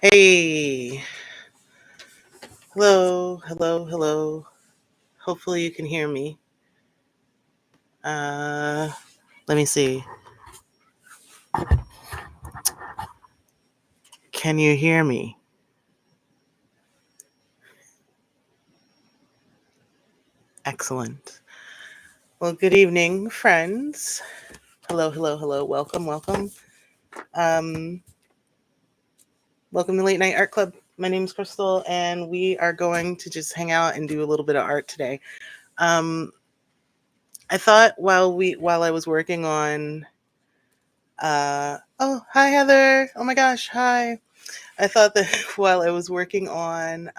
Hey, hello, hello, hello. Hopefully you can hear me. Uh, Let me see. Can you hear me? Excellent. Well, good evening, friends. Hello, hello, hello. Welcome, welcome. Um, Welcome to Late Night Art Club. My name is Crystal, and we are going to just hang out and do a little bit of art today. Um, I thought while I was working on oh, hi Heather. Oh my gosh, hi. I thought that while I was working on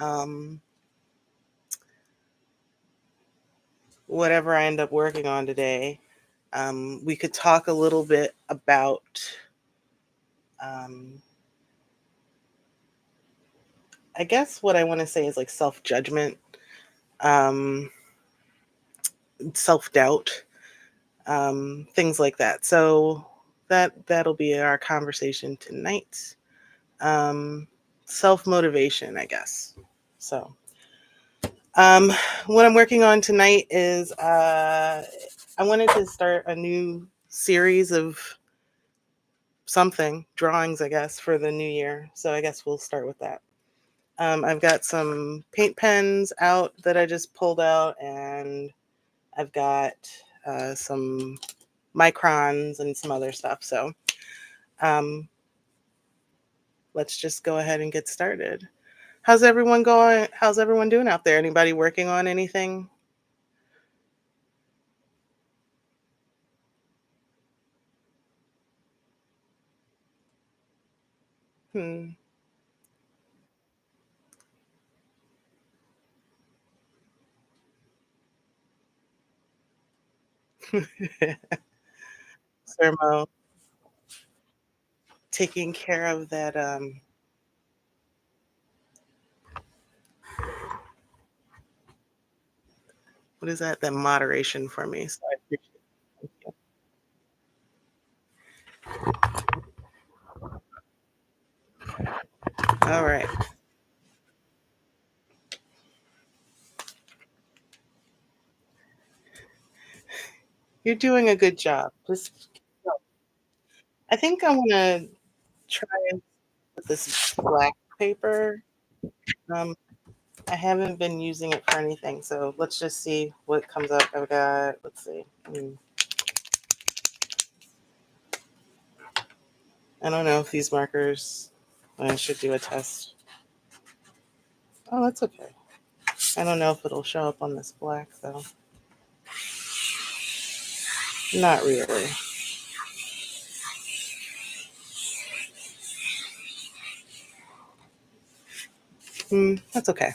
whatever I end up working on today, we could talk a little bit about um, I guess what I want to say is like self-judgment, um, self-doubt, things like that. So that'll be our conversation tonight. Um, Self-motivation, I guess. So Um, what I'm working on tonight is I wanted to start a new series of something, drawings, I guess, for the new year. So I guess we'll start with that. I've got some paint pens out that I just pulled out, and I've got some microns and some other stuff. So um, let's just go ahead and get started. How's everyone going? How's everyone doing out there? Anybody working on anything? Hmm. Sermo, taking care of that. What is that? That moderation for me. So I appreciate it. All right. You're doing a good job. Just, I think I want to try with this black paper. Um, I haven't been using it for anything, so let's just see what comes up. I've got, let's see. I don't know if these markers, I should do a test. Oh, that's okay. I don't know if it'll show up on this black, though. Not really. That's okay.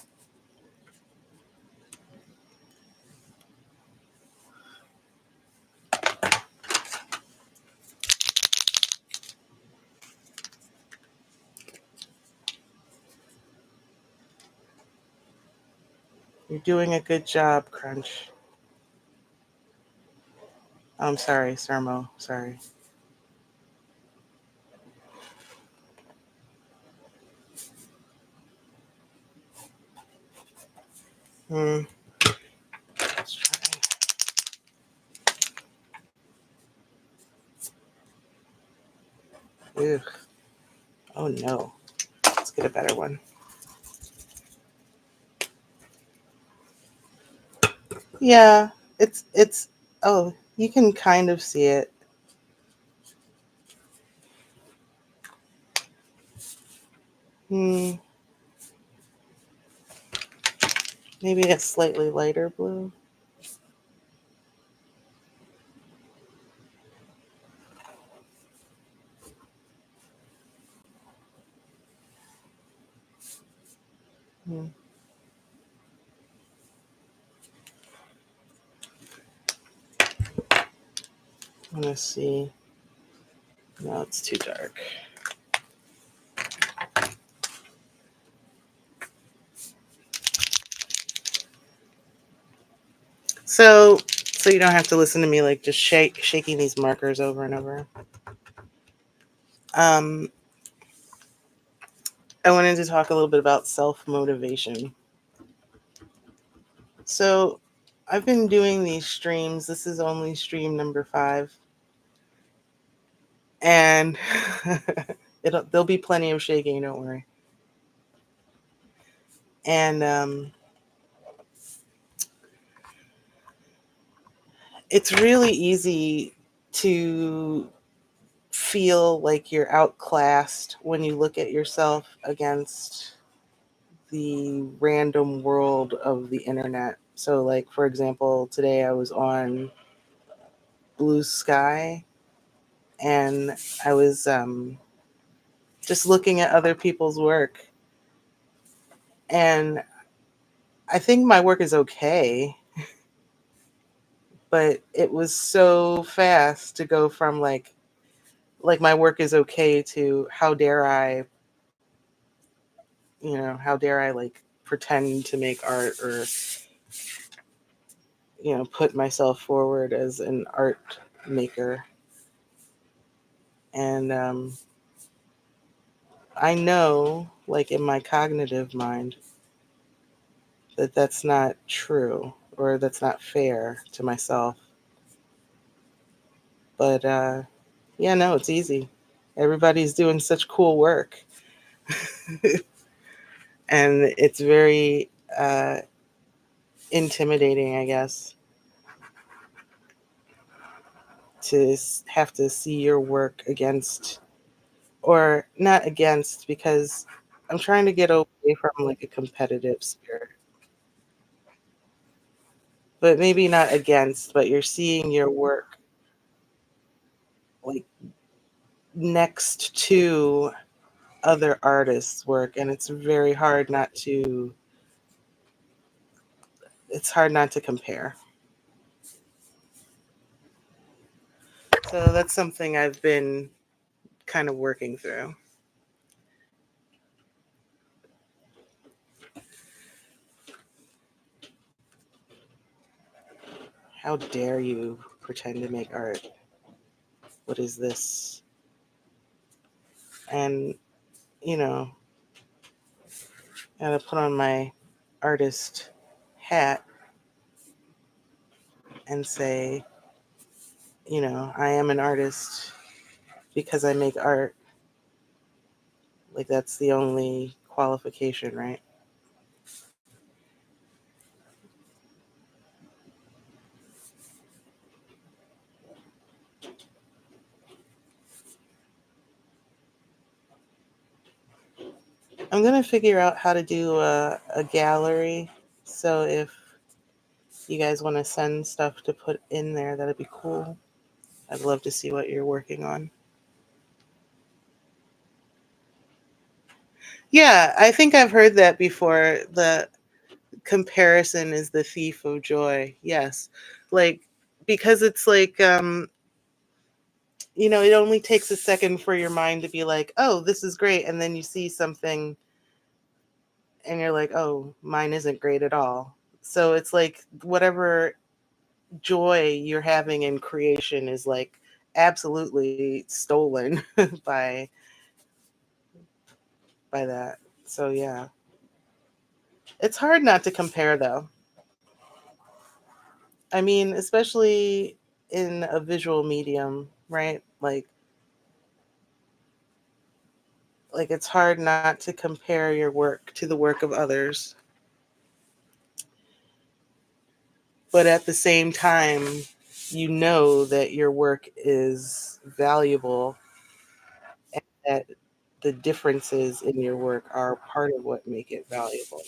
You're doing a good job, Crunch. I'm sorry, Sermo. Sorry. Hmm. Let's try. Ugh. Oh no. Let's get a better one. Yeah, it's. Oh, you can kind of see it. Hmm. Maybe a slightly lighter blue. Hmm. Let's see. No, it's too dark. So you don't have to listen to me like just shaking these markers over and over. Um. I wanted to talk a little bit about self motivation. So, I've been doing these streams. This is only stream number 5, and there'll be plenty of shaking. Don't worry. And it's really easy to feel like you're outclassed when you look at yourself against the random world of the internet. So, like, for example, today I was on Blue Sky, and I was just looking at other people's work. And I think my work is okay, but it was so fast to go from like my work is okay to how dare I like pretend to make art, or put myself forward as an art maker. And I know, like, in my cognitive mind, that that's not true, or that's not fair to myself. But yeah, no, it's easy. Everybody's doing such cool work. And it's very intimidating, I guess, to have to see your work against, or not against, because I'm trying to get away from like a competitive spirit. But maybe not against, but you're seeing your work like next to other artists' work, and it's hard not to compare. So that's something I've been kind of working through. How dare you pretend to make art? What is this? And, you know, I gotta put on my artist hat and say, I am an artist because I make art. Like, that's the only qualification, right? I'm gonna figure out how to do a gallery. So if you guys want to send stuff to put in there, that'd be cool. I'd love to see what you're working on. Yeah, I think I've heard that before. The comparison is the thief of joy. Yes. Like, because it's like, it only takes a second for your mind to be like, oh, this is great. And then you see something and you're like, oh, mine isn't great at all. So it's like whatever joy you're having in creation is like absolutely stolen by that. So yeah. It's hard not to compare though. I mean, especially in a visual medium, right? Like it's hard not to compare your work to the work of others. But at the same time, you know that your work is valuable, and that the differences in your work are part of what make it valuable.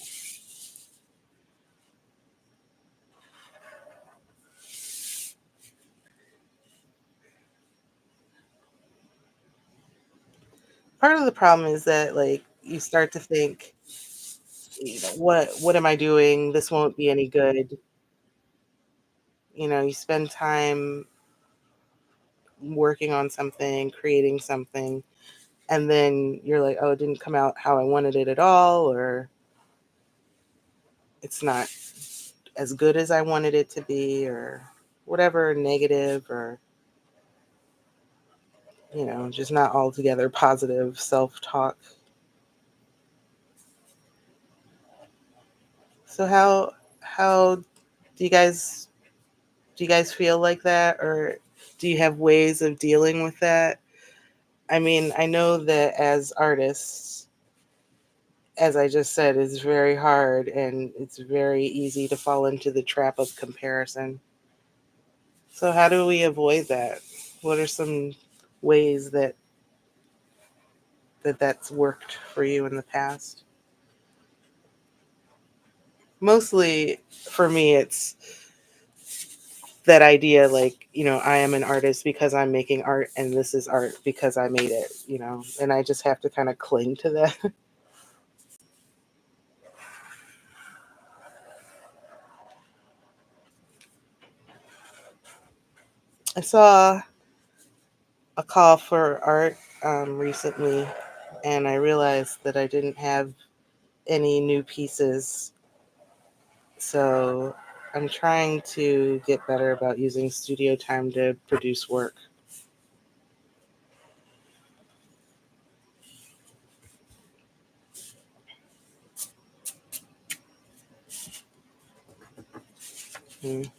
Part of the problem is that like you start to think, what am I doing? This won't be any good. You spend time working on something, creating something, and then you're like, oh, it didn't come out how I wanted it at all, or it's not as good as I wanted it to be, or whatever negative, or just not altogether positive self-talk. So how do you guys feel like that, or do you have ways of dealing with that? I mean, I know that as artists, as I just said, it's very hard and it's very easy to fall into the trap of comparison. So how do we avoid that? What are some ways that's worked for you in the past? Mostly for me, it's that idea like, I am an artist because I'm making art, and this is art because I made it, and I just have to kind of cling to that. I saw a call for art recently, and I realized that I didn't have any new pieces. So I'm trying to get better about using studio time to produce work. Mm,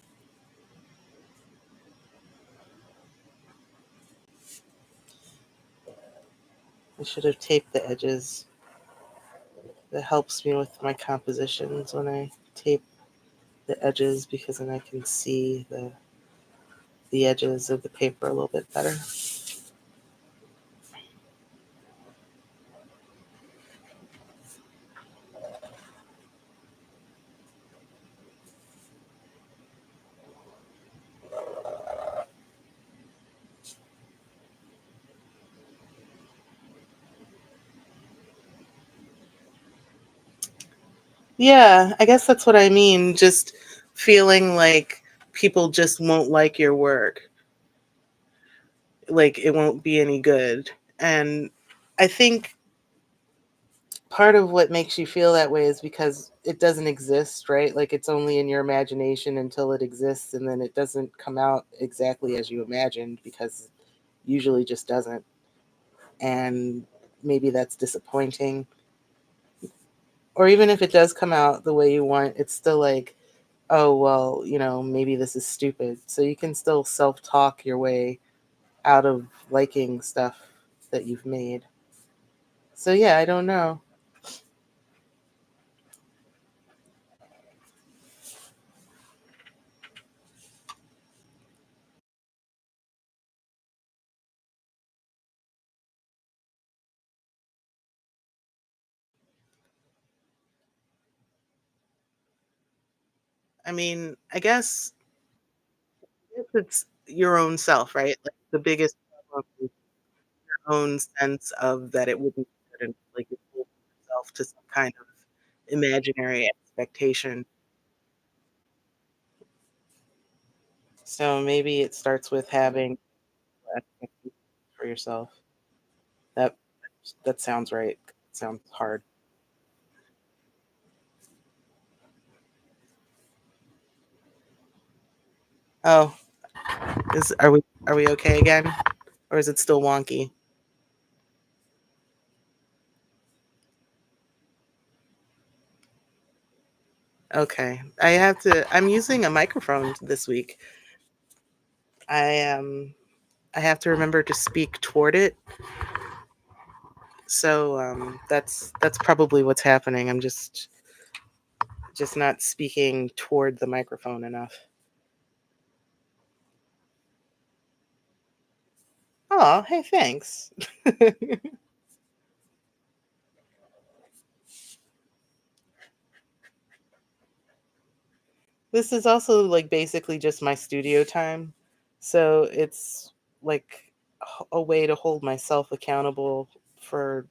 I should have taped the edges. That helps me with my compositions when I tape the edges, because then I can see the edges of the paper a little bit better. Yeah, I guess that's what I mean. Just feeling like people just won't like your work, like it won't be any good. And I think part of what makes you feel that way is because it doesn't exist, right? Like it's only in your imagination until it exists, and then it doesn't come out exactly as you imagined, because it usually just doesn't. And maybe that's disappointing. Or even if it does come out the way you want, it's still like, oh, well, maybe this is stupid. So you can still self talk your way out of liking stuff that you've made. So yeah, I don't know. I mean, I guess it's your own self, right? Like the biggest problem is your own sense of that it wouldn't be good, and like you hold yourself to some kind of imaginary expectation. So maybe it starts with having expectations for yourself. That that sounds right. Sounds hard. Oh, is are we okay again? Or is it still wonky? Okay. I'm using a microphone this week. I have to remember to speak toward it. So that's probably what's happening. I'm just not speaking toward the microphone enough. Oh, hey, thanks. This is also like basically just my studio time. So it's like a way to hold myself accountable for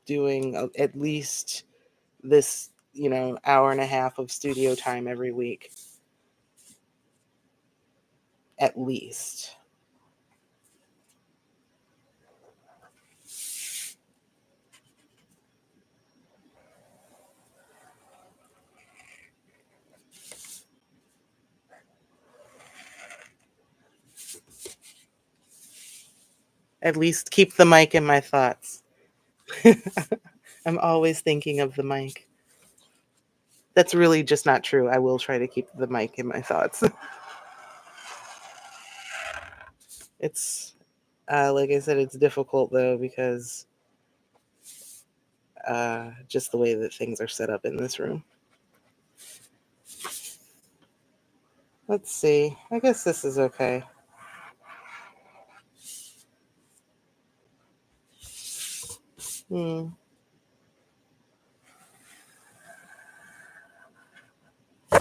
doing at least this, hour and a half of studio time every week, at least. At least keep the mic in my thoughts. I'm always thinking of the mic. That's really just not true. I will try to keep the mic in my thoughts. It's like I said, it's difficult though because just the way that things are set up in this room. Let's see. I guess this is okay. Hmm.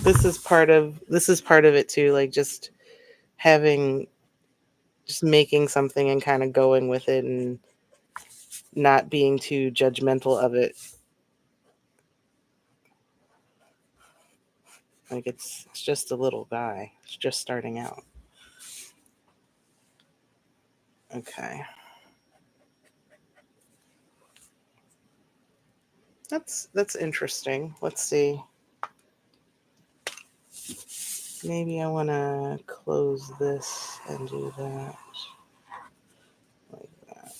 This is part of it too, like having just making something and kind of going with it and not being too judgmental of it. Like it's just a little guy. It's just starting out. Okay. That's interesting. Let's see. Maybe I want to close this and do that like that.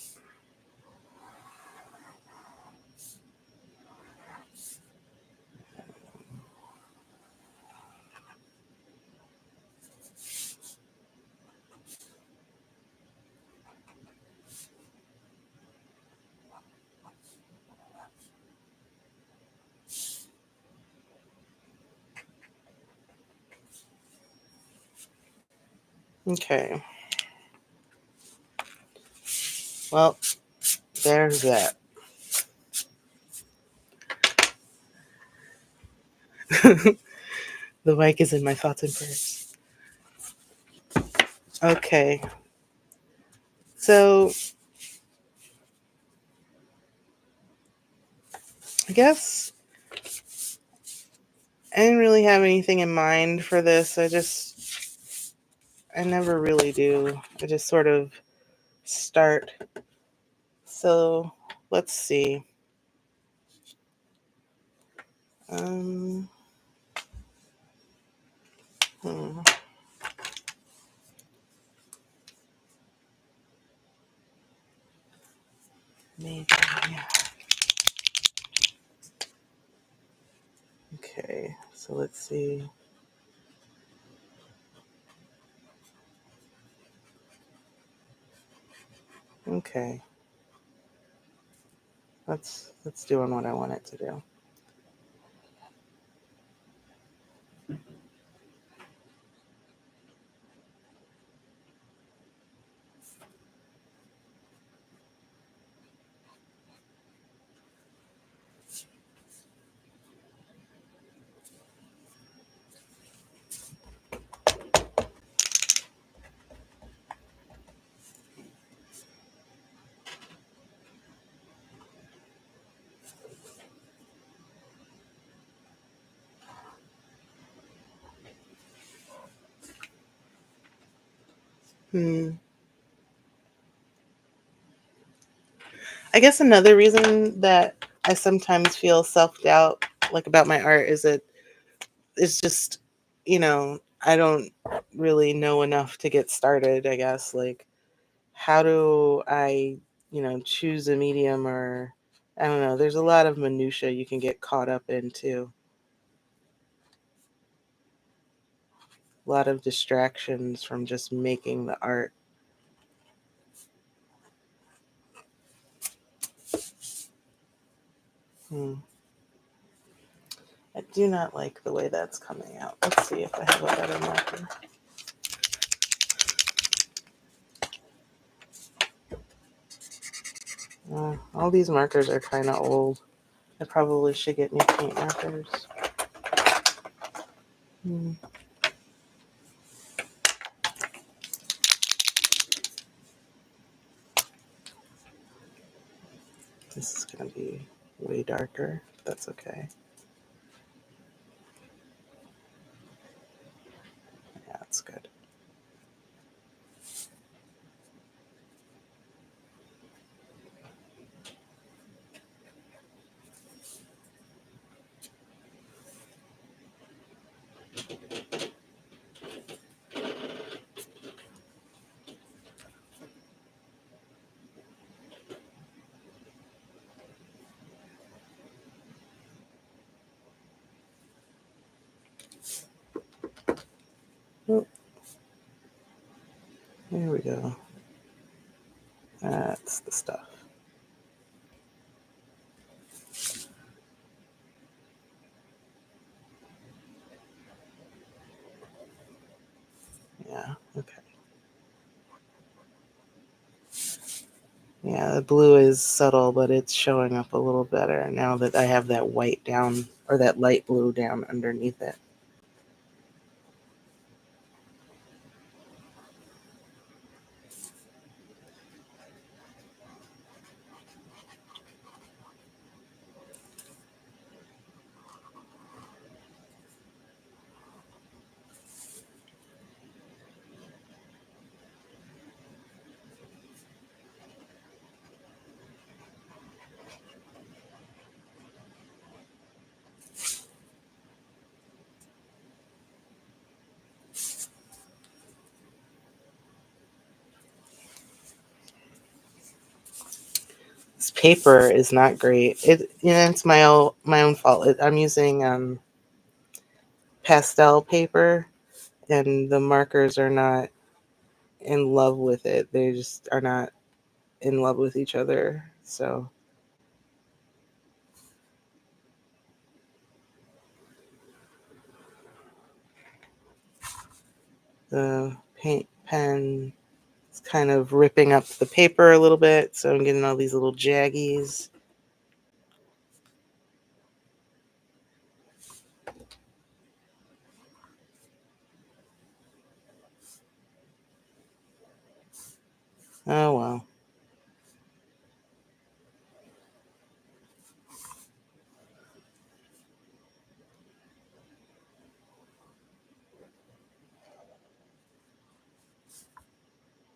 Okay. Well, there's that. The mic is in my thoughts and prayers. Okay. So I guess I didn't really have anything in mind for this. I never really do. I just sort of start. So let's see. Um, hmm, maybe. Okay. So let's see. Okay. Let's doing what I want it to do. Hmm. I guess another reason that I sometimes feel self-doubt like about my art is that it's just, I don't really know enough to get started, I guess. Like how do I, choose a medium, or I don't know. There's a lot of minutia you can get caught up in too. A lot of distractions from just making the art. Hmm. I do not like the way that's coming out. Let's see if I have a better marker. All these markers are kind of old. I probably should get new paint markers. Hmm. This is going to be way darker. That's okay. Yeah, that's good. Here we go. That's the stuff. Yeah, okay. Yeah, the blue is subtle, but it's showing up a little better now that I have that white down, or that light blue down underneath it. This paper is not great. It's my own fault. I'm using pastel paper, and the markers are not in love with it. They just are not in love with each other. So the paint pen is kind of ripping up the paper a little bit. So I'm getting all these little jaggies. Oh well.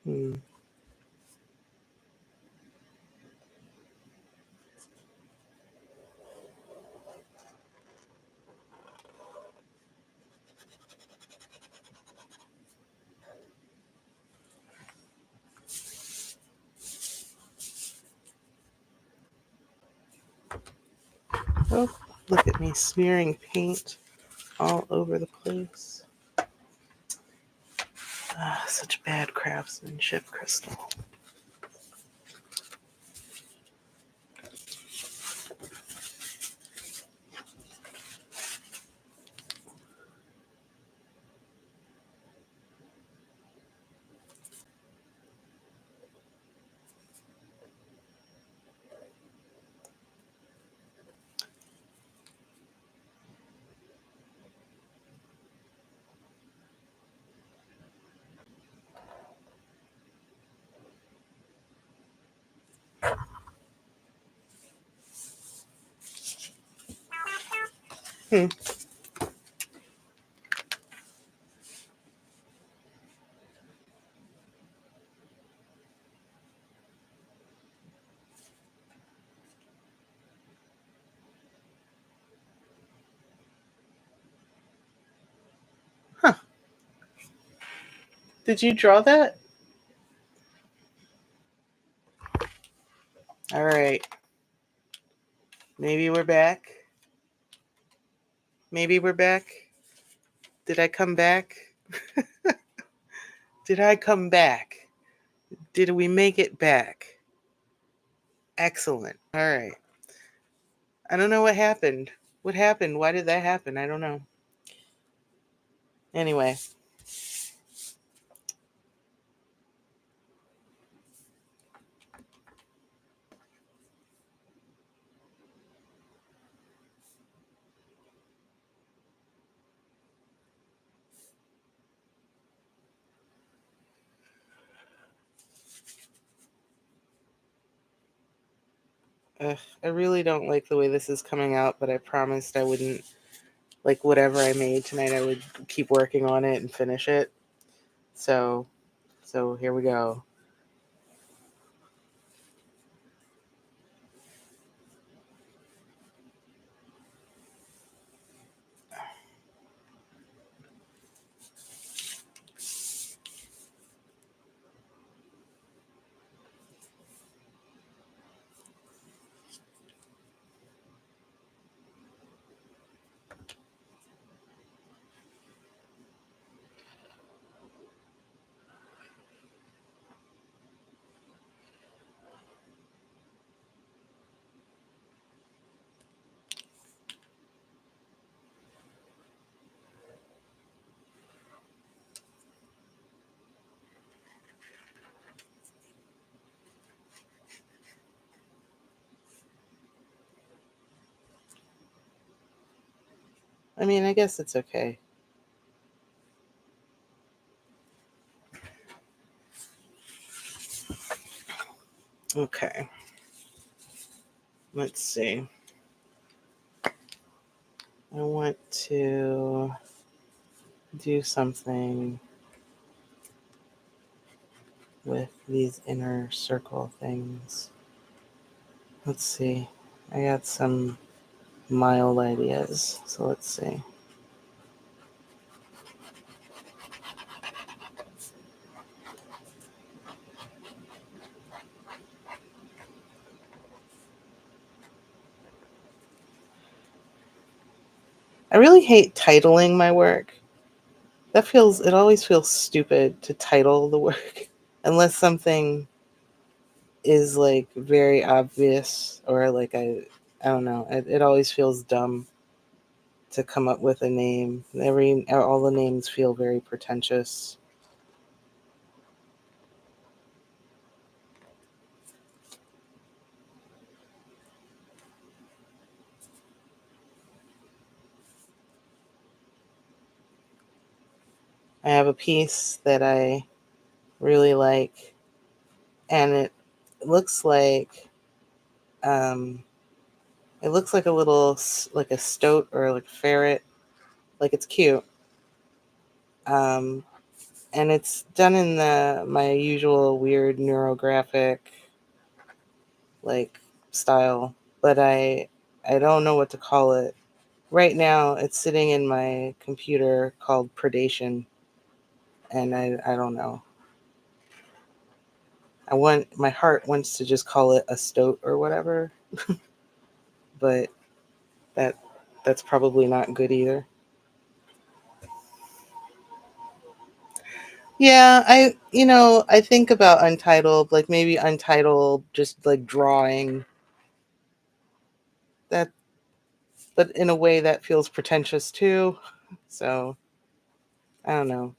Hmm. Oh, look at me smearing paint all over the place. Ah, such bad craftsmanship, Crystal. Hmm. Huh. Did you draw that? All right. Maybe we're back. Maybe we're back. Did I come back? Did I come back? Did we make it back? Excellent. All right. I don't know what happened. What happened? Why did that happen? I don't know. Anyway. I really don't like the way this is coming out, but I promised I wouldn't, like, whatever I made tonight, I would keep working on it and finish it. So, so here we go. I mean, I guess it's okay. Okay. Let's see. I want to do something with these inner circle things. Let's see. I got some mild ideas. So let's see. I really hate titling my work. It always feels stupid to title the work unless something is like very obvious or like I don't know. It always feels dumb to come up with a name. All the names feel very pretentious. I have a piece that I really like, and looks like um, it looks like a little like a stoat or like a ferret. Like it's cute, um, and it's done in the my usual weird neurographic like style, but I don't know what to call it. Right now, it's sitting in my computer called Predation, and I don't know. My heart wants to just call it a stoat or whatever, but that that's probably not good either. Yeah, I think about Untitled, like maybe Untitled just like drawing that, but in a way that feels pretentious too. So, I don't know.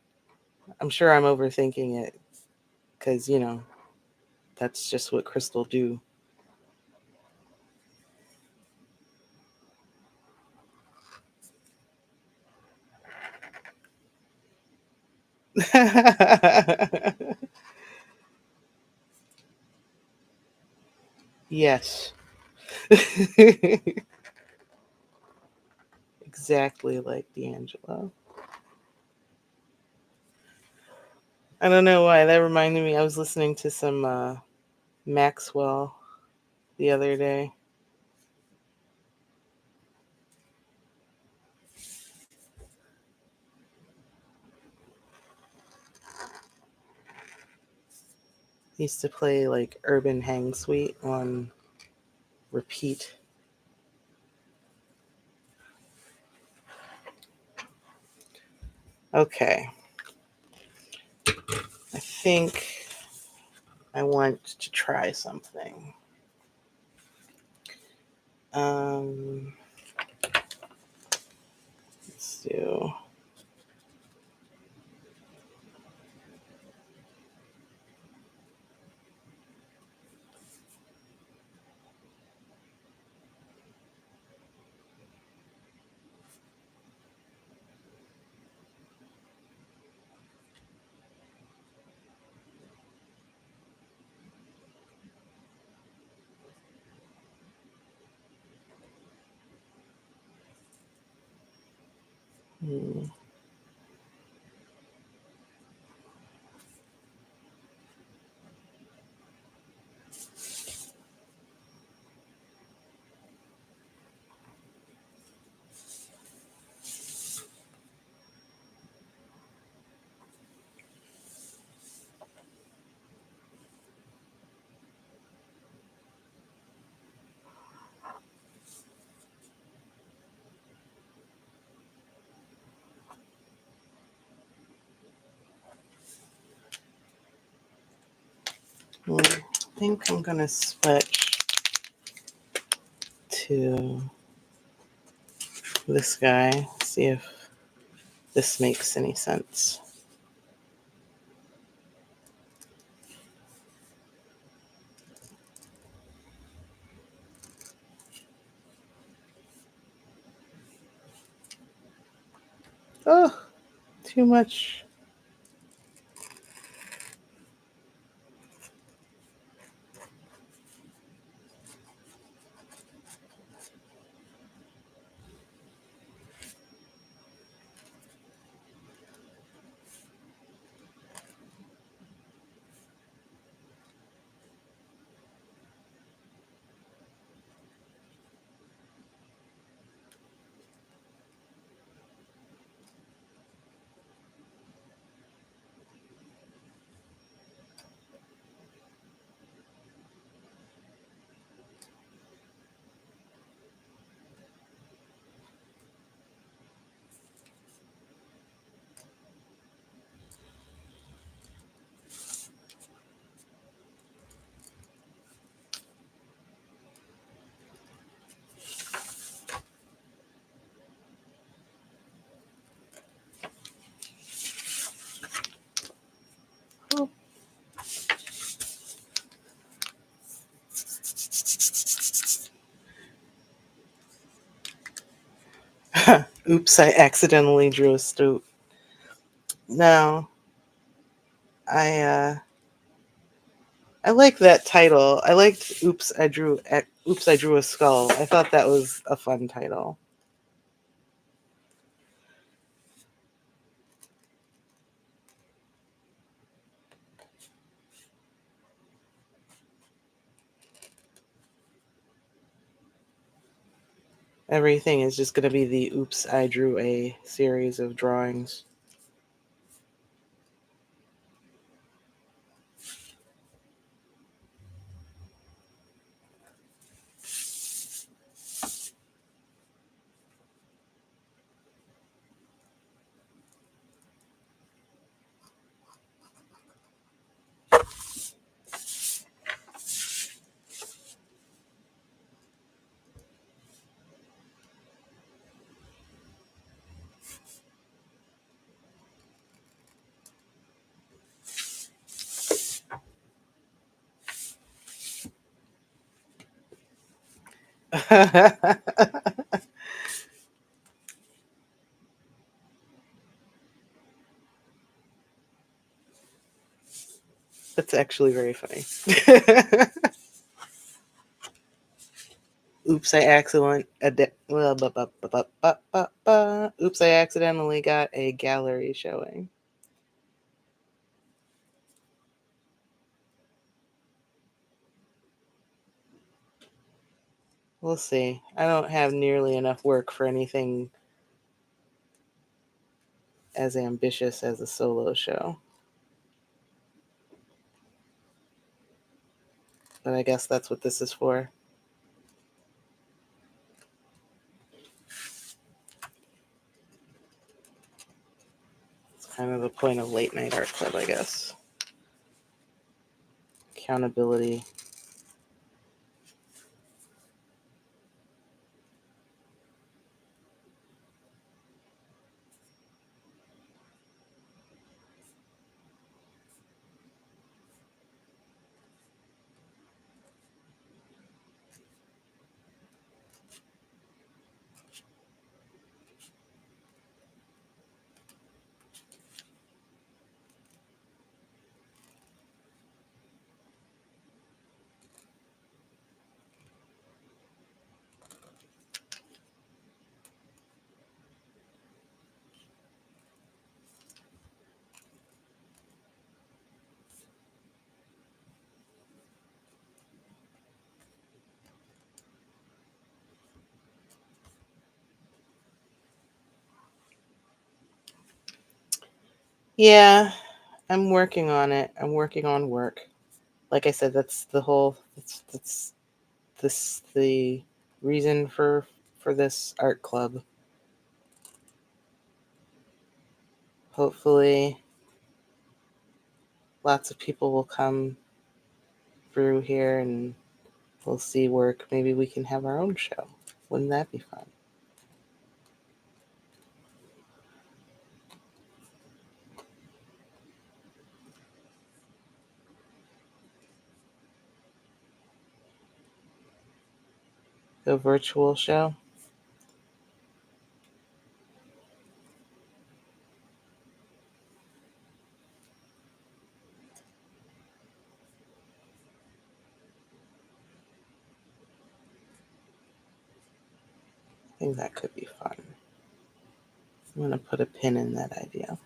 I'm sure I'm overthinking it cuz that's just what Crystal do. Yes. Exactly like D'Angelo. I don't know why that reminded me. I was listening to some Maxwell the other day. He used to play like Urban Hang Suite on repeat. Okay, I think I want to try something. Um, let's do. hmm, I think I'm gonna switch to this guy. See if this makes any sense. Oh, too much. Oh. Oops, I accidentally drew a stoop. No, I like that title. I liked Oops, I drew a skull. I thought that was a fun title. Everything is just going to be the Oops, I drew a series of drawings. That's actually very funny. Oops, I Oops, I accidentally got a gallery showing. We'll see. I don't have nearly enough work for anything as ambitious as a solo show. But I guess that's what this is for. It's kind of the point of late night art club, I guess. Accountability. Yeah, I'm working on it. I'm working on work. Like I said, that's the whole. That's this the reason for this art club. Hopefully, lots of people will come through here and we'll see work. Maybe we can have our own show. Wouldn't that be fun? The virtual show. I think that could be fun. I'm going to put a pin in that idea.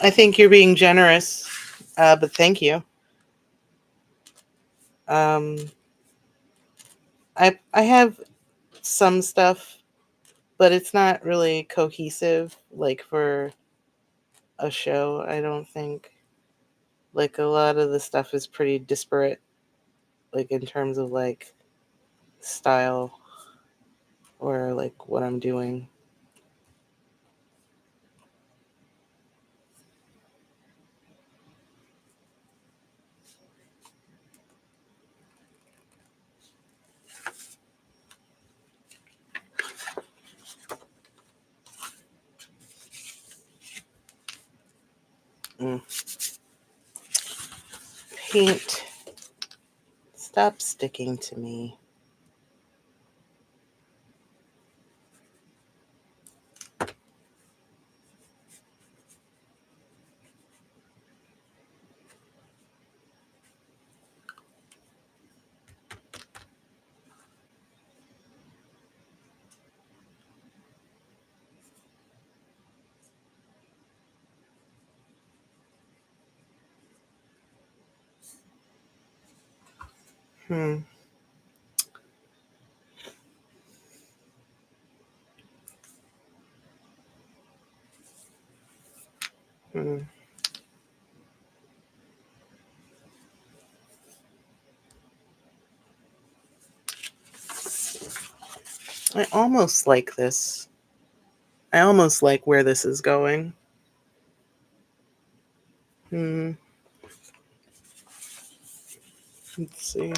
I think you're being generous, but thank you. Um, I have some stuff, but it's not really cohesive, like for a show. I don't think. Like a lot of the stuff is pretty disparate, like in terms of like style or like what I'm doing. Mm. Paint, stop sticking to me. Hmm. Hmm. I almost like this. I almost like where this is going. Hmm. Let's see.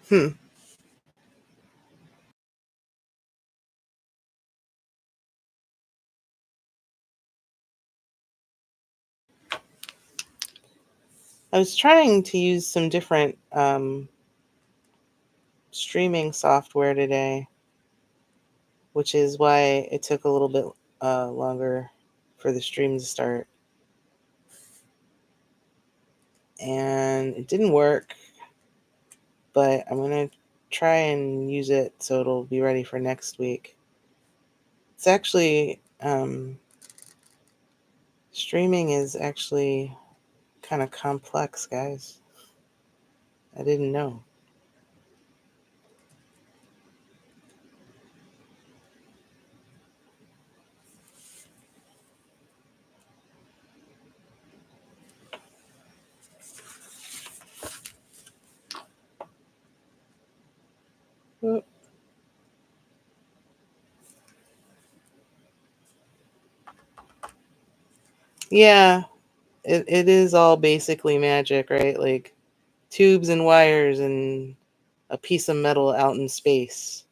Hmm. I was trying to use some different streaming software today, which is why it took a little bit longer for the stream to start. And it didn't work, but I'm going to try and use it so it'll be ready for next week. It's actually, streaming is actually kind of complex, guys. I didn't know. Oh, yeah, it is all basically magic, right? Like tubes and wires and a piece of metal out in space.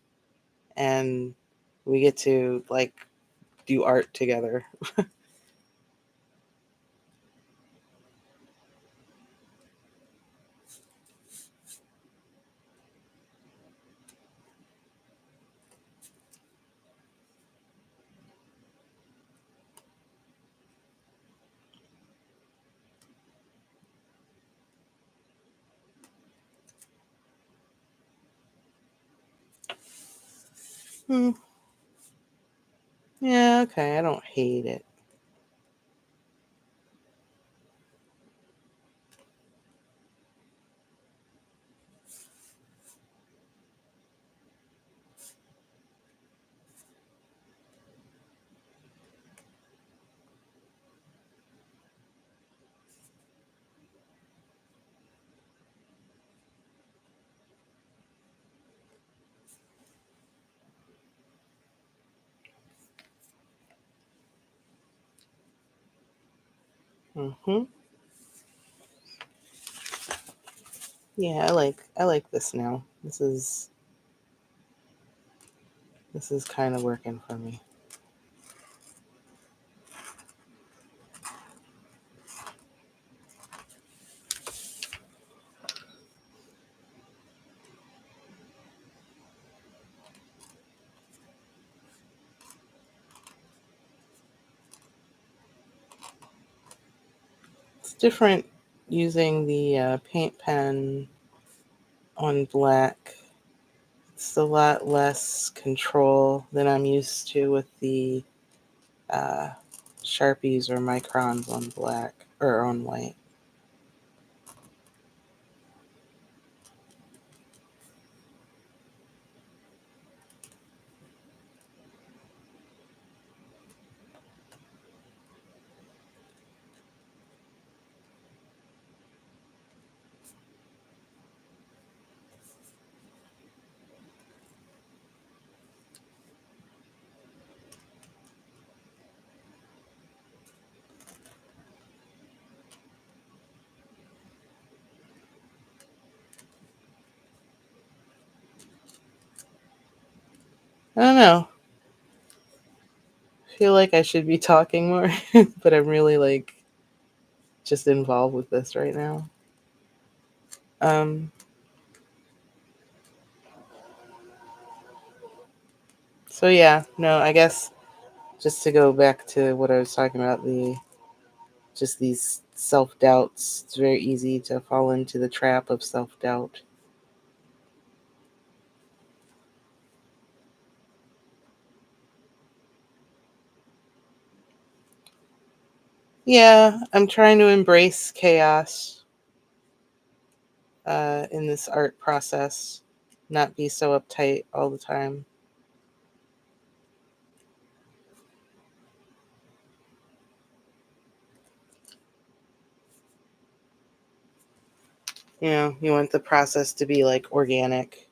And we get to like do art together. Hmm. Yeah, okay, I don't hate it. Mm-hmm. Yeah, I like this now. This is kind of working for me. It's different using the paint pen on black. It's a lot less control than I'm used to with the uh, Sharpies or Microns on black or on white. I don't know. I feel like I should be talking more, but I'm really like just involved with this right now. Um, so yeah, no, I guess just to go back to what I was talking about, just these self doubts. It's very easy to fall into the trap of self doubt. Yeah, I'm trying to embrace chaos in this art process, not be so uptight all the time. You want the process to be like organic.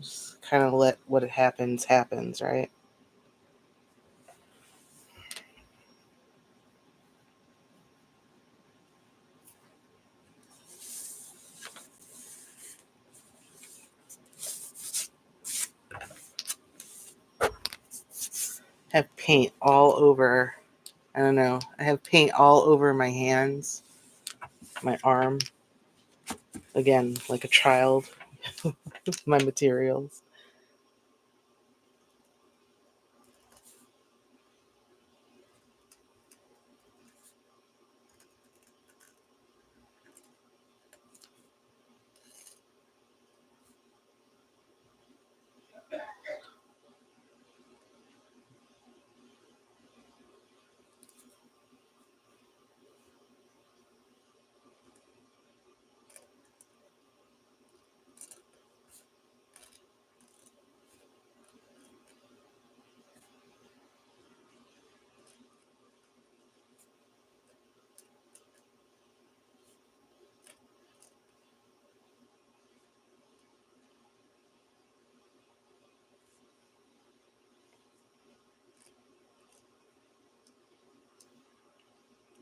Just kind of let what happens, right? Have paint all over. I don't know. I have paint all over my hands, my arm. Again, like a child. My materials.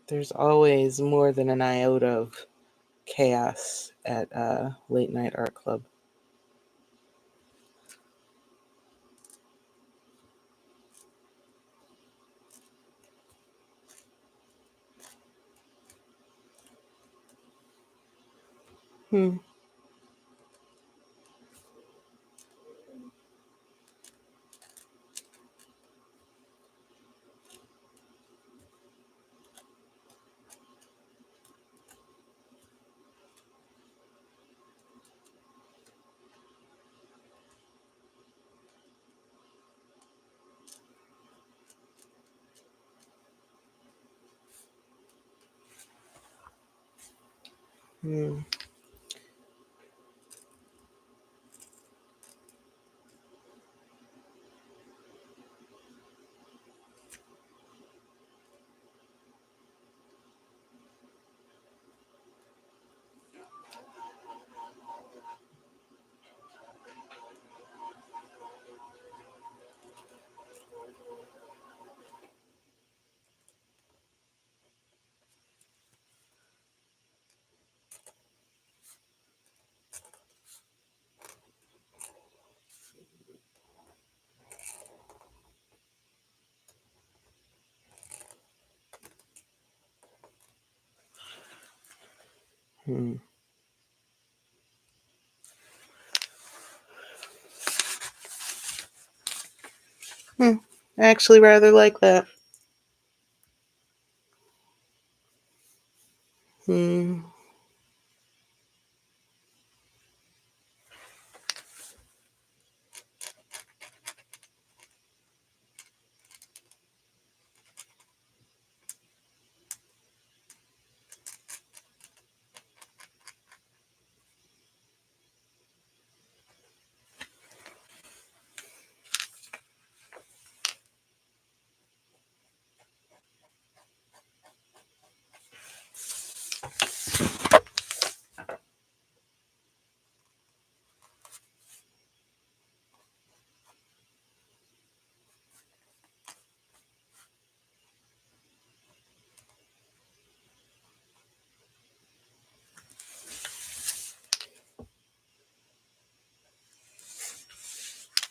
There's always more than an iota of chaos at late night art club. Hmm. Hmm. Hmm. Hmm. I actually rather like that. Hmm.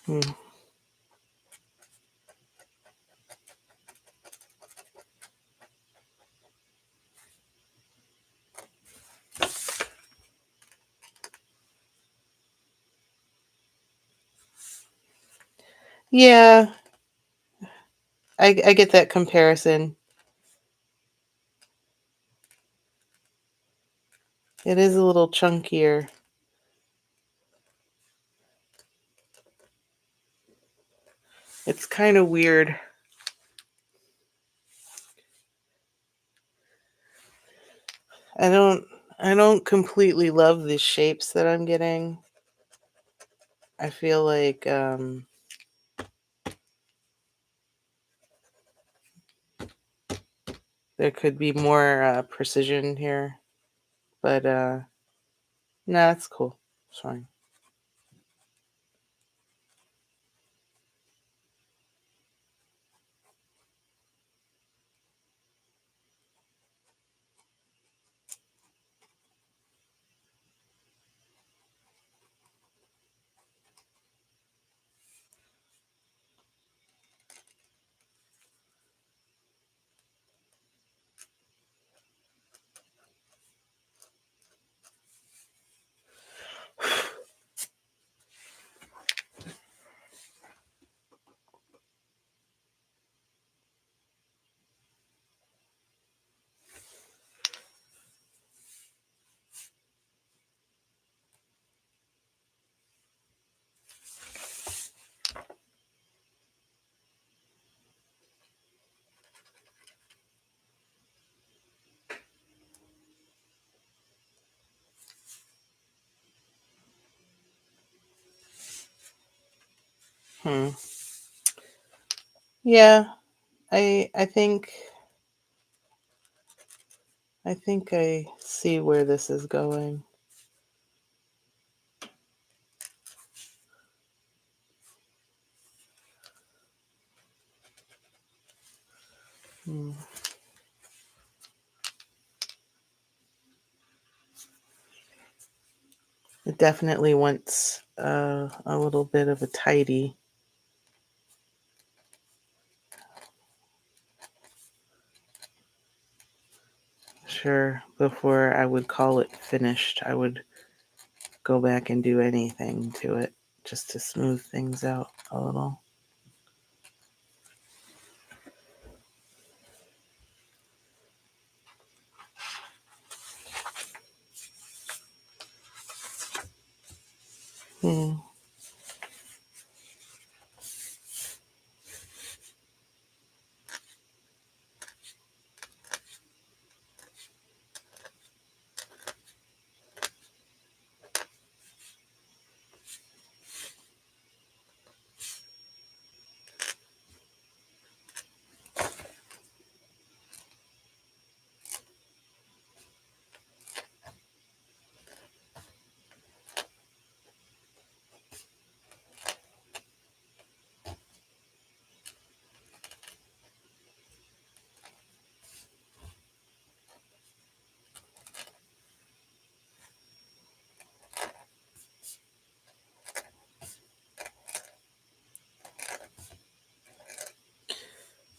Hmm. Yeah, I get that comparison. It is a little chunkier. It's kind of weird. I don't I don't completely love the shapes that I'm getting. I feel like there could be more precision here, but no, it's cool. It's fine. Hmm. Yeah, I think I see where this is going. Hmm. It definitely wants a little bit of a tidy. Sure, before I would call it finished, I would go back and do anything to it just to smooth things out a little. Hmm.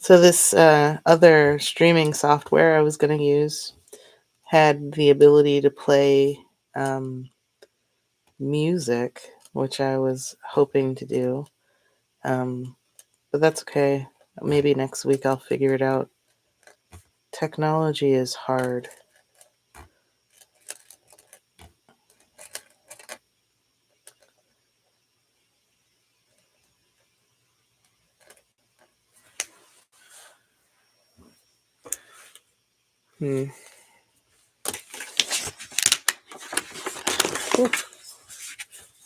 So this other streaming software I was going to use had the ability to play music, which I was hoping to do. Um, but that's okay. Maybe next week I'll figure it out. Technology is hard. Hmm.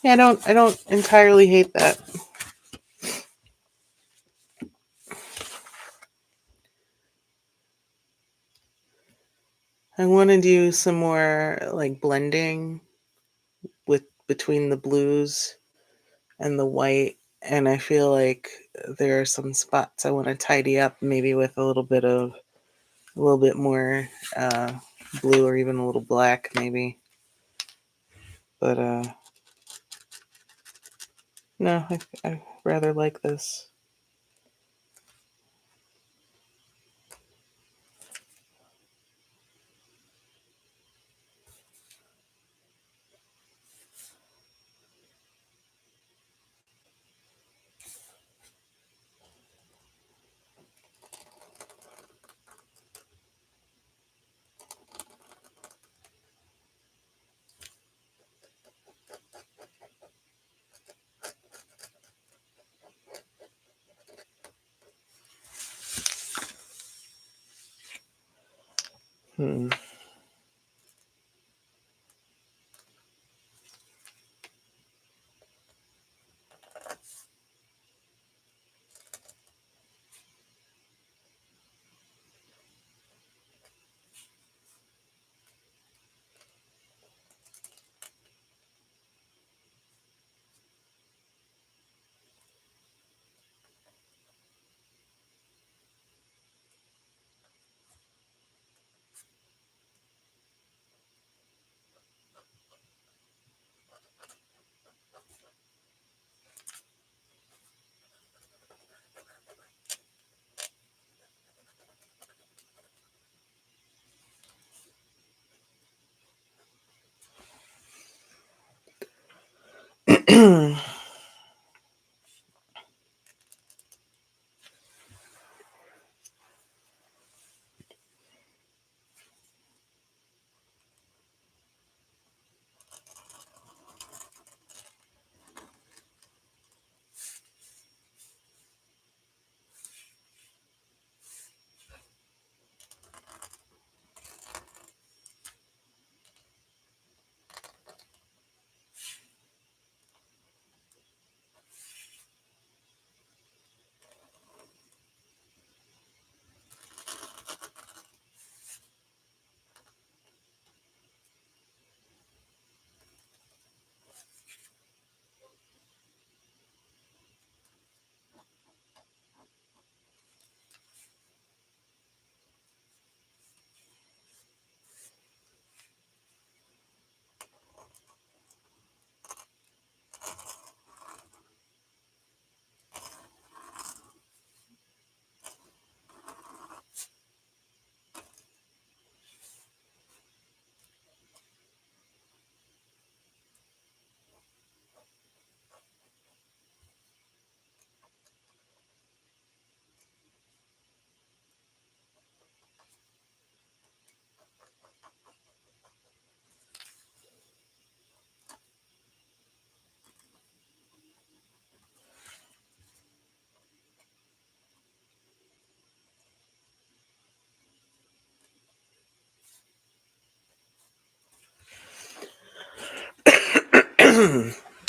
Yeah, I don't entirely hate that. I want to do some more like blending with between the blues and the white, and I feel like there are some spots I want to tidy up, maybe with a little bit more uh, blue or even a little black, maybe. But no, I rather like this. Hmm.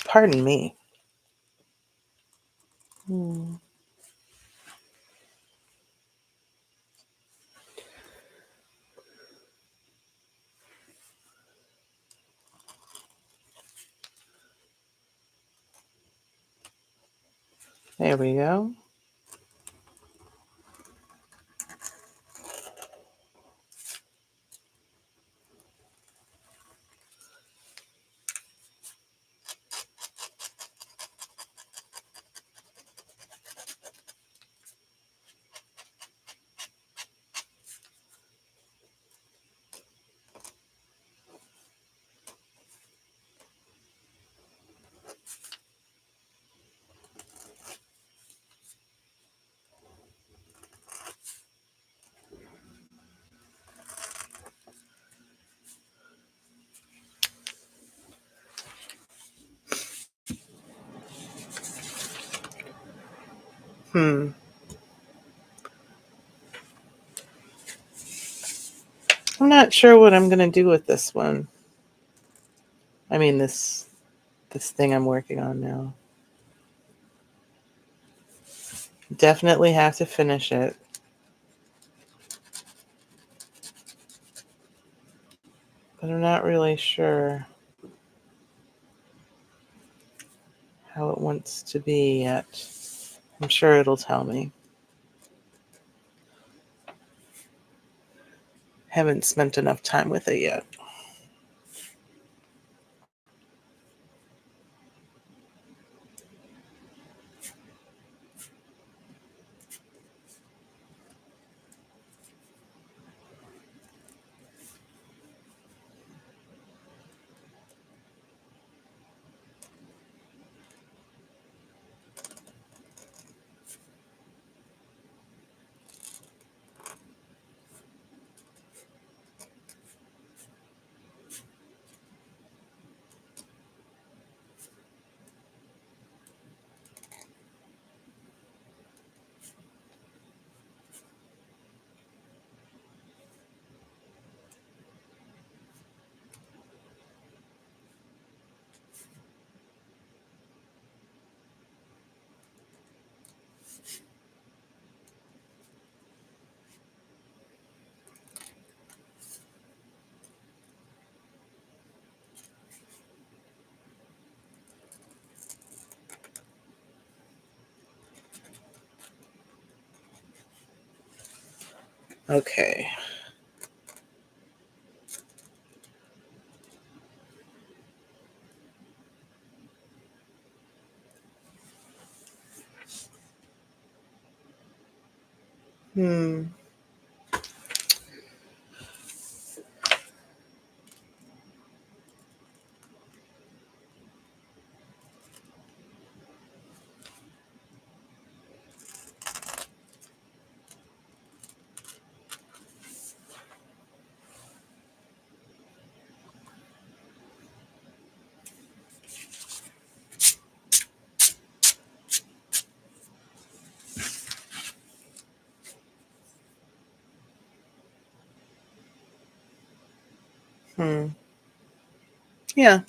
Pardon me. Hmm. There we go. Hmm. I'm not sure what I'm gonna do with this one. I mean this thing I'm working on now. Definitely have to finish it. But I'm not really sure how it wants to be yet. I'm sure it'll tell me. Haven't spent enough time with it yet. Okay. Hmm. Hmm. Yeah.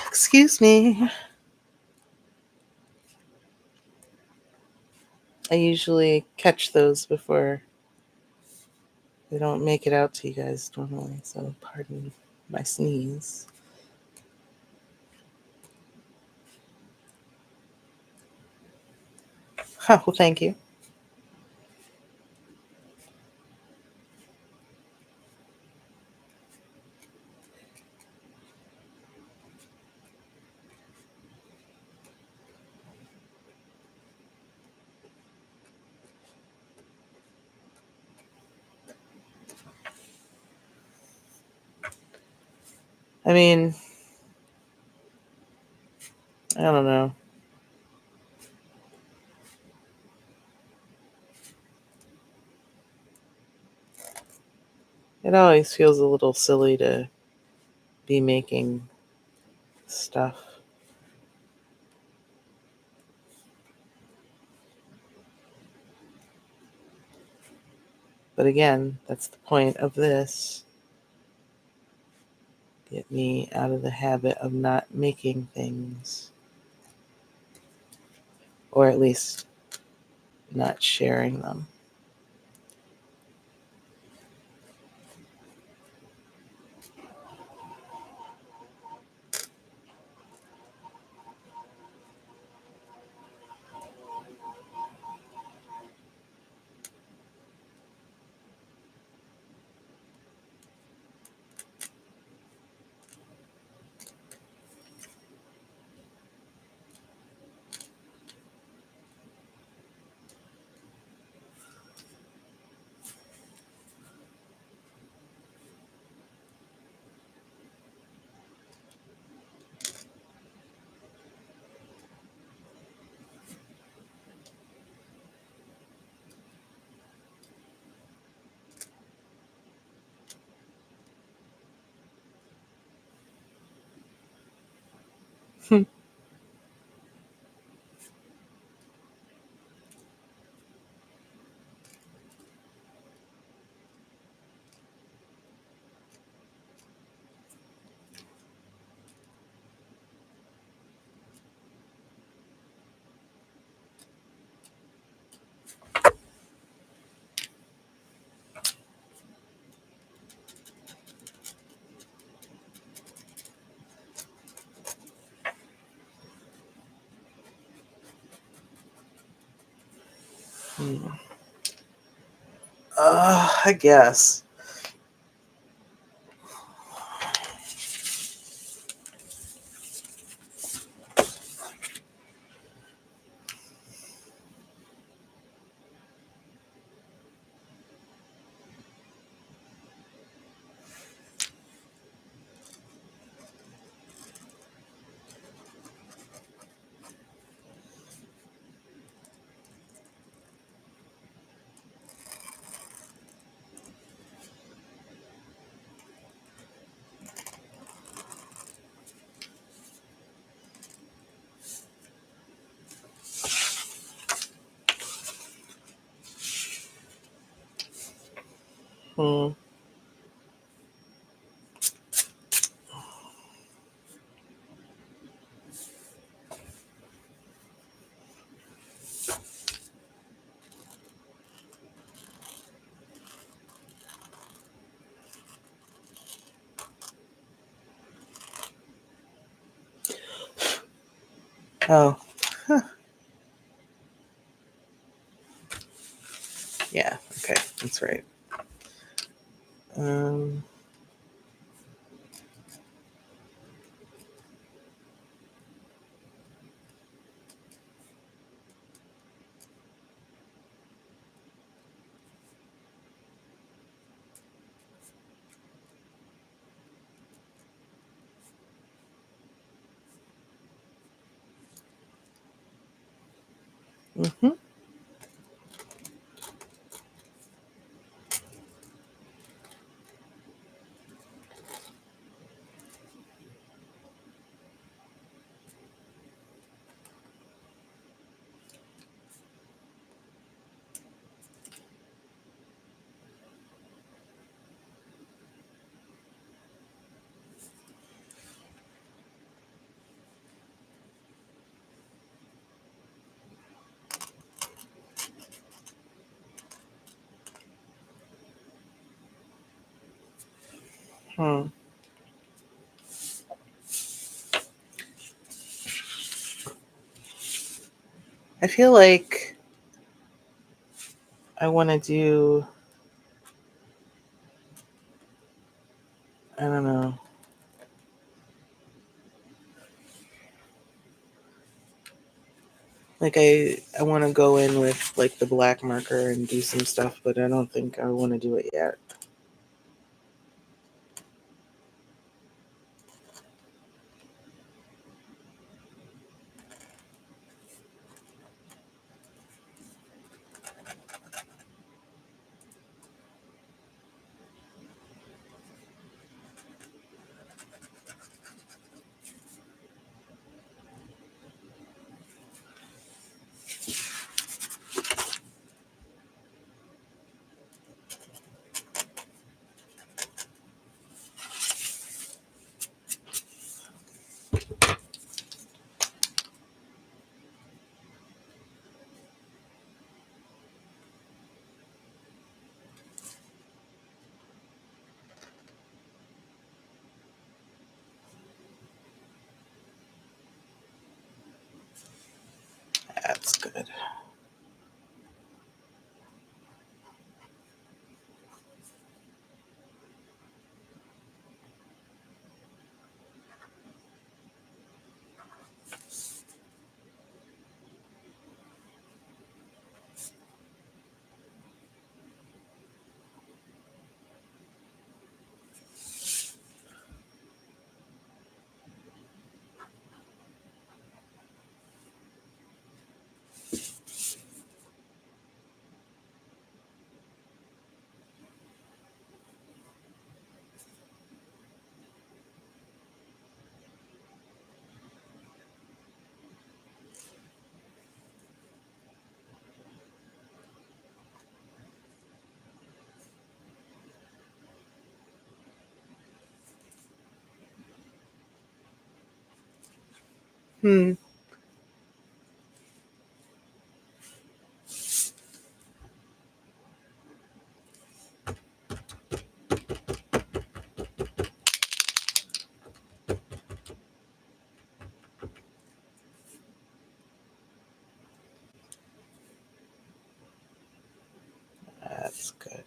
Excuse me. I usually catch those before they don't make it out to you guys normally, so pardon my sneeze. Oh, well, thank you. I mean, I don't know. It always feels a little silly to be making stuff. But again, that's the point of this. Get me out of the habit of not making things, or at least not sharing them. I guess. Hmm. Oh, yeah. Okay, that's right. Um, mhm. Hmm. I feel like I want to do. I don't know. Like I want to go in with like the black marker and do some stuff, but I don't think I want to do it yet. That's good. Hmm. That's good.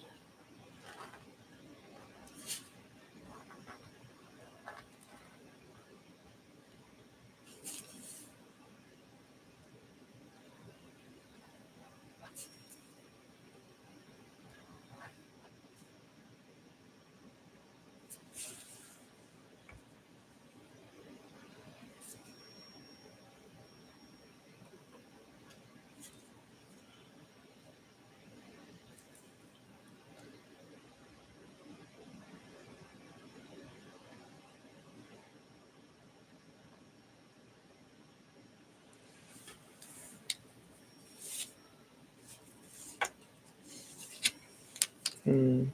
Hmm.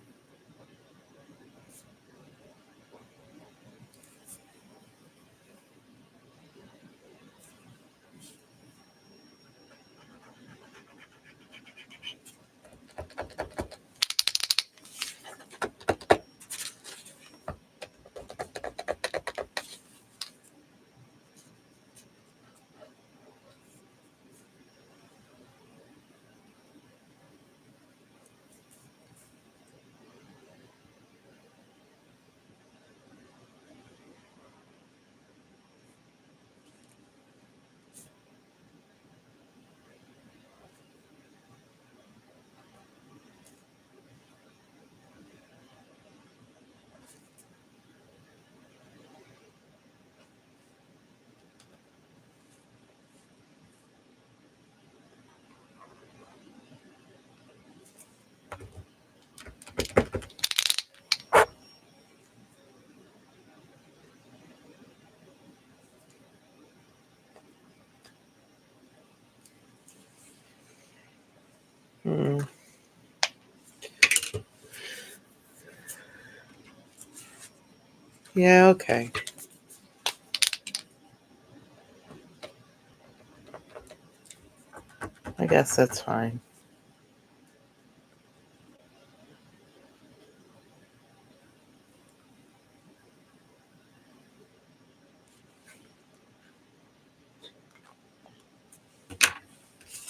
Hmm. Yeah, okay. I guess that's fine.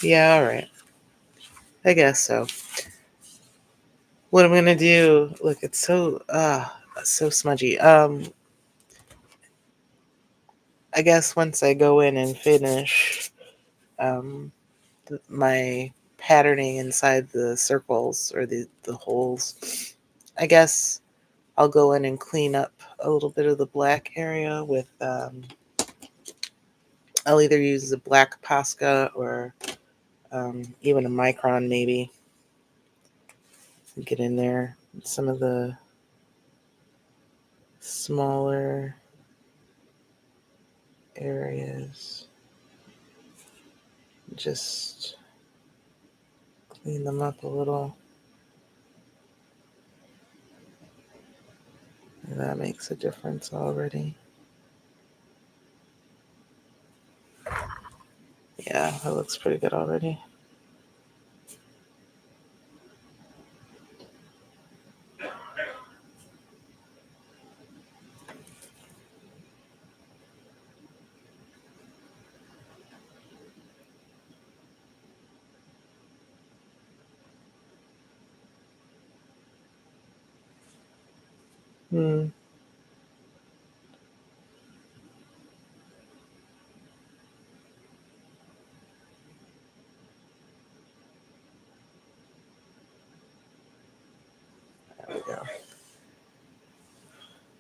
Yeah, all right. I guess so. What I'm gonna do, look, it's so smudgy. I guess once I go in and finish um my patterning inside the circles or the holes, I guess I'll go in and clean up a little bit of the black area with I'll either use the black Posca or even a micron maybe. Get in there. Some of the smaller areas. Just clean them up a little. And that makes a difference already. Yeah, that looks pretty good already. Hmm. There we go.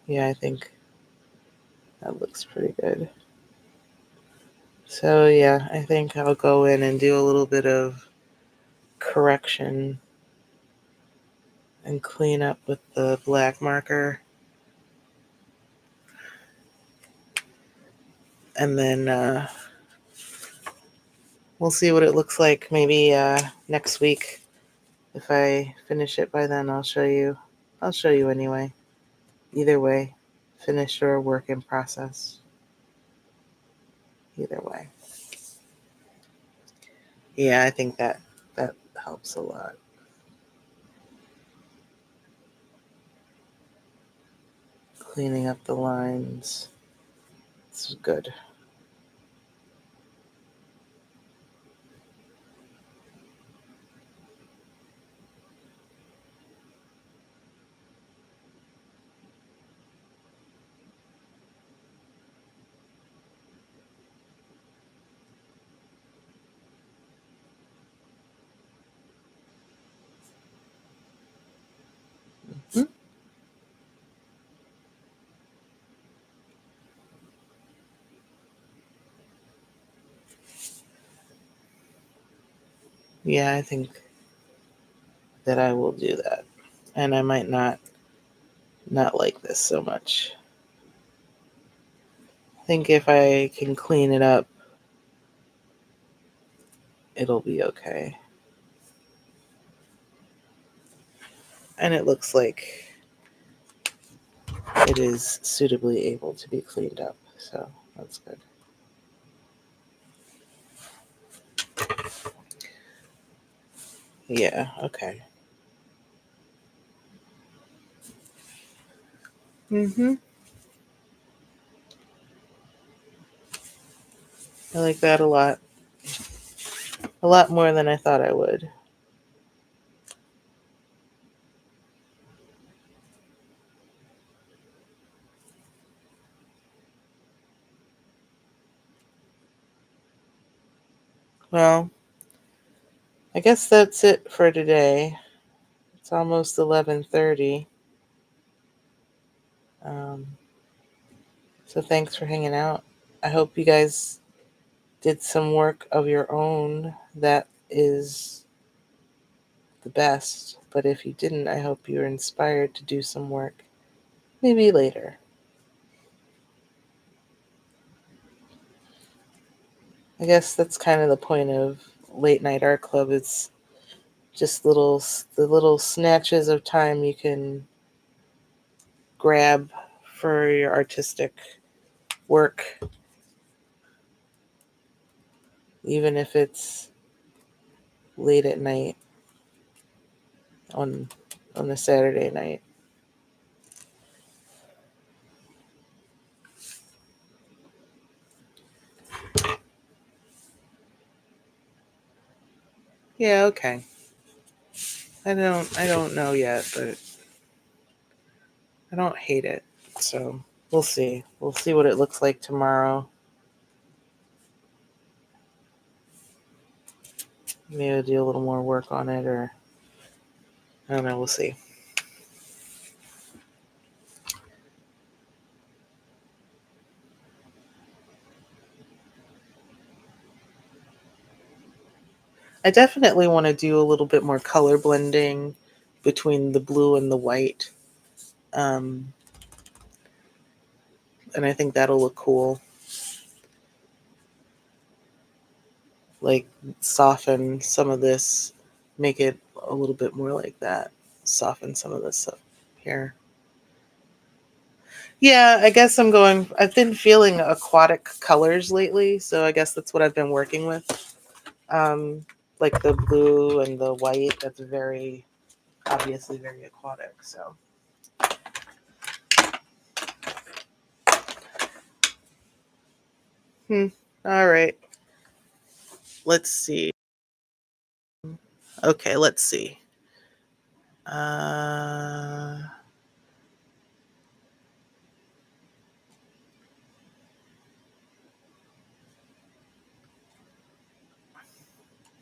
Yeah, I think that looks pretty good. So yeah, I think I'll go in and do a little bit of correction and clean up with the black marker. And then we'll see what it looks like maybe next week. If I finish it by then, I'll show you. I'll show you anyway. Either way, finished or work in process. either way. Yeah, I think that helps a lot. Cleaning up the lines. This is good. Hmm? Yeah, I think that I will do that. And I might not like this so much. I think if I can clean it up, it'll be okay. And it looks like it is suitably able to be cleaned up. So that's good. Yeah, okay. Mm-hmm. I like that a lot. A lot more than I thought I would. Well, I guess that's it for today. It's almost 11:30. Um, so thanks for hanging out. I hope you guys did some work of your own that is the best. But if you didn't, I hope you're inspired to do some work. Maybe later. I guess that's kind of the point of late night art club. It's just the little snatches of time you can grab for your artistic work, even if it's late at night on a Saturday night. Yeah, okay. I don't know yet, but I don't hate it. So we'll see. We'll see what it looks like tomorrow. Maybe I'll do a little more work on it, or I don't know. We'll see. I definitely want to do a little bit more color blending between the blue and the white. Um, and I think that'll look cool. Like soften some of this, make it a little bit more like that. Soften some of this up here. Yeah, I guess I've been feeling aquatic colors lately, so I guess that's what I've been working with. Um, like the blue and the white, that's very, obviously very aquatic, so. Hmm. All right. Let's see. Okay, let's see. Uh,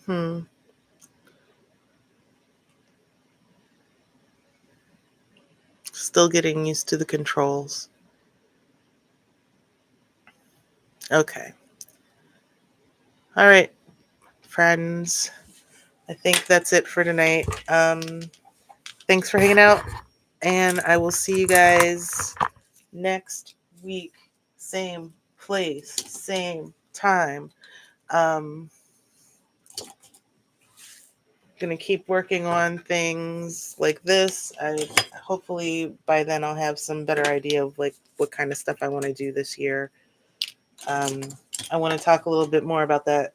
hmm. Still getting used to the controls. Okay. All right, friends. I think that's it for tonight. Thanks for hanging out, and I will see you guys next week. Same place, same time. Um, Gonna keep working on things like this. I hopefully by then I'll have some better idea of like what kind of stuff I want to do this year. Um, I want to talk a little bit more about that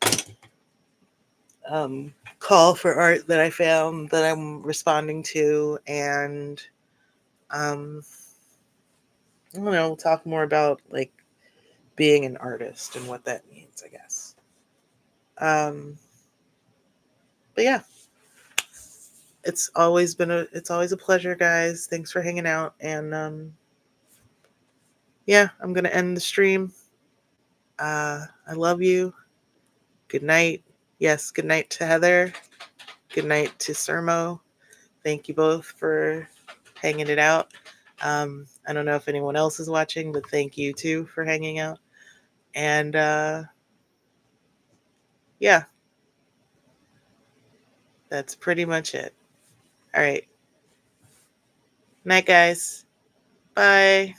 call for art that I found that I'm responding to, and um, I don't know, we'll talk more about like being an artist and what that means, I guess. Um, but yeah, it's always a pleasure, guys. Thanks for hanging out, and yeah, I'm gonna end the stream. I love you. Good night. Yes, good night to Heather. Good night to Sermo. Thank you both for hanging it out. I don't know if anyone else is watching, but thank you too for hanging out. And yeah, that's pretty much it. All right. Night, guys. Bye.